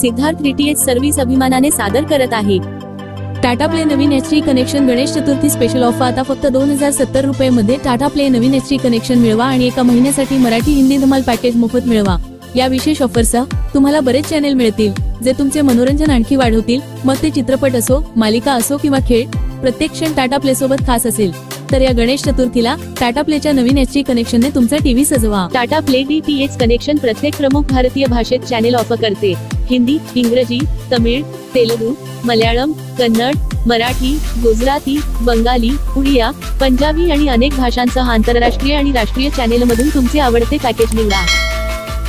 Siddharth DTH service अभिमानाने सादर करत आहे टाटा प्ले नवीन HD connection Ganesh Chaturthi special offer आता फक्त 2070 रुपये मध्ये टाटा प्ले नवीन HD कनेक्शन मिळवा आणि एका महिन्यासाठी मराठी हिंदी धमाल पॅकेज मोफत मिळवा। या विशेष ऑफरसह तुम्हाला बरेच चॅनेल मिळतील जे तुमचे मनोरंजन आणखी वाढवतील, मग ते चित्रपट असो, मालिका असो किंवा खेळ, प्रत्येक क्षण टाटा प्ले सोबत खास असेल। तर या गणेश चतुर्थीला टाटा प्लेच्या नवीन HD कनेक्शनने तुमचा टीव्ही सजवा। टाटा प्ले डीटीएच कनेक्शन प्रत्येक प्रमुख भारतीय भाषेत चॅनेल ऑफर करते। हिंदी, इंग्रजी, तमिळ, तेलुगू, मल्याळम, कन्नड, मराठी, गुजराती, बंगाली, उडिया, पंजाबी आणि अनेक भाषांसह आंतरराष्ट्रीय आणि राष्ट्रीय चॅनेलमधून तुमचे आवडते पॅकेज निवडा।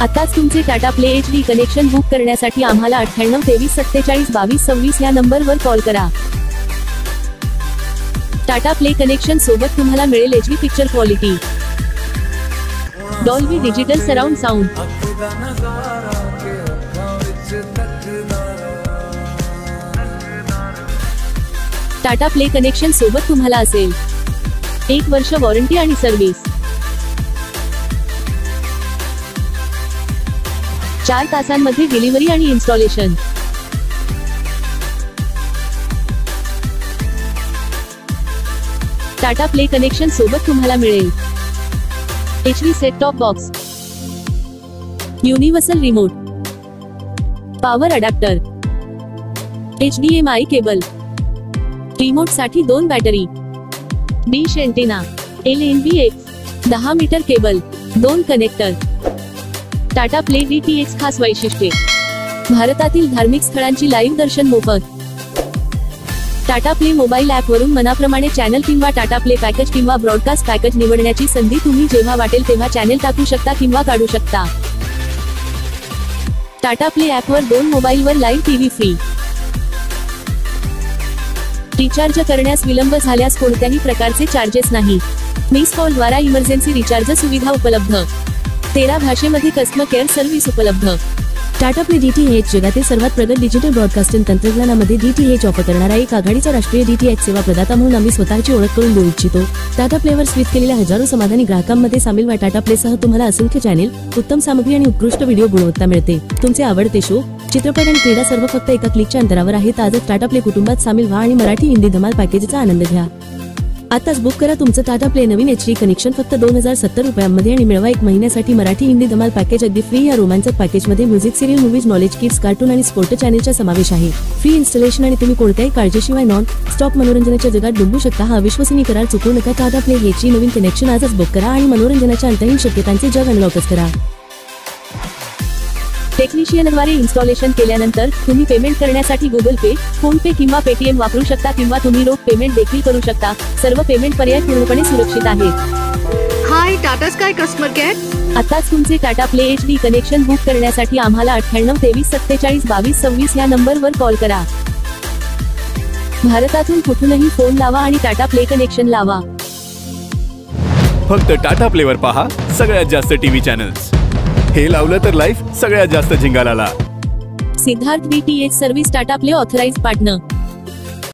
आताच तुमचे Tata play HD connection book करण्यासाठी आम्हाला 98 23 47 22 26 या नंबरवर कॉल करा। टाटा प्ले कनेक्शन सोबत तुम्हाला मिळेल HD picture quality, Dolby digital surround sound, Tata play connection सोबत तुम्हाला असेल 1 वर्ष वॉरंटी आणि सर्व्हिस, 4 तासांमध्ये डिलिव्हरी आणि इन्स्टॉलेशन। टाटा प्ले कनेक्शन सोबत तुम्हाला मिळेल HD set top box, universal remote, power adapter, HDMI cable, remote साठी 2 battery, dish antenna, LNBX, 10 metre cable, 2 connector. Tata play DTH खास वैशिष्ट्ये, भारतातील धार्मिक स्थळांची लाईव्ह दर्शन मोफत। टाटा प्ले मोबाईल ऍप वरून मनाप्रमाणे चॅनल किंवा टाटा प्ले पॅकेज किंवा ब्रॉडकास्ट पॅकेज निवडण्याची संधी, तुम्ही जेव्हा वाटेल तेव्हा चॅनल टाकू शकता किंवा काढू शकता। टाटा प्ले ऍप वर 2 मोबाईलवर लाईव्ह टीव्ही फ्री। रिचार्ज करण्यास विलंब झाल्यास कोणत्याही प्रकारचे चार्जेस नाही। मिस कॉल द्वारा इमर्जन्सी रिचार्ज सुविधा उपलब्ध, 13 भाषेमध्ये कस्टमर केअर सर्व्हिस उपलब्ध। टाटा प्ले डीटीएच जगातील सर्वात प्रगत डिजिटल ब्रॉडकास्टिंग तंत्रज्ञानामध्ये डीटीएच ऑफर करणारा एक आघाडीचा राष्ट्रीय डीटीएच सेवा प्रदाता म्हणून आम्ही स्वतःची ओळख करून देऊ इच्छितो। टाटा प्लेवर स्विच केलेल्या हजारो समाधानी ग्राहकांमध्ये सामील व्हा। टाटा प्लेसह तुम्हाला असंख्य चॅनेल, उत्तम सामग्री आणि उत्कृष्ट व्हिडिओ गुणवत्ता मिळते। तुमचे आवडते शो, चित्रपट आणि क्रीडा सर्व फक्त एका क्लिकच्या अंतरावर आहेत। आजच टाटा प्ले कुटुंबात सामील व्हा आणि मराठी हिंदी धमाल पॅकेजचा आनंद घ्या। आताच बुक करा तुमचं टाटा प्ले नवीन HD कनेक्शन फक्त 2070 रुपयांमध्ये आणि मिळवा 1 महिन्यासाठी मराठी हिंदी धमाल पॅकेज अगदी फ्री। या रोमांचक पॅकेजमध्ये music, serial, movies, knowledge, kids, cartoon आणि स्पोर्ट चॅनेलचा समावेश आहे। फ्री इन्स्टॉलेशन आणि तुम्ही कोणत्याही काळजीशिवाय नॉन स्टॉप मनोरंजनाच्या जगात डुंबू शकता। हा अविश्वसनीय करार चुकवू नका। टाटा प्ले HD नवीन कनेक्शन आजच बुक करा आणि मनोरंजनाच्या अंतहीन शक्यतांचे जग अनलॉक करा। टेक्निशियनद्वारे इन्स्टॉलेशन केल्यानंतर तुम्ही पेमेंट करण्यासाठी गुगल पे, फोन पे किंवा पेटीएम वापरू शकता किंवा तुम्ही रोख पेमेंट देखील करू शकता। सर्व पेमेंट पर्याय पूर्णपणे सुरक्षित आहेत। हाय टाटा स्काय कस्टमर केअर। आताच तुमचे Tata play HD connection book करण्यासाठी आम्हाला 98 23 47 22 26 या नंबरवर कॉल करा। भारतातून कुठूनही फोन लावा आणि टाटा प्ले कनेक्शन लावा। फक्त टाटा प्लेवर पहा सगळ्यात जास्त टीव्ही चॅनल्स। हे लावलं तर लाईफ सगळ्यात जास्त झिंगालाला। Siddharth DTH service Tata play authorised partner.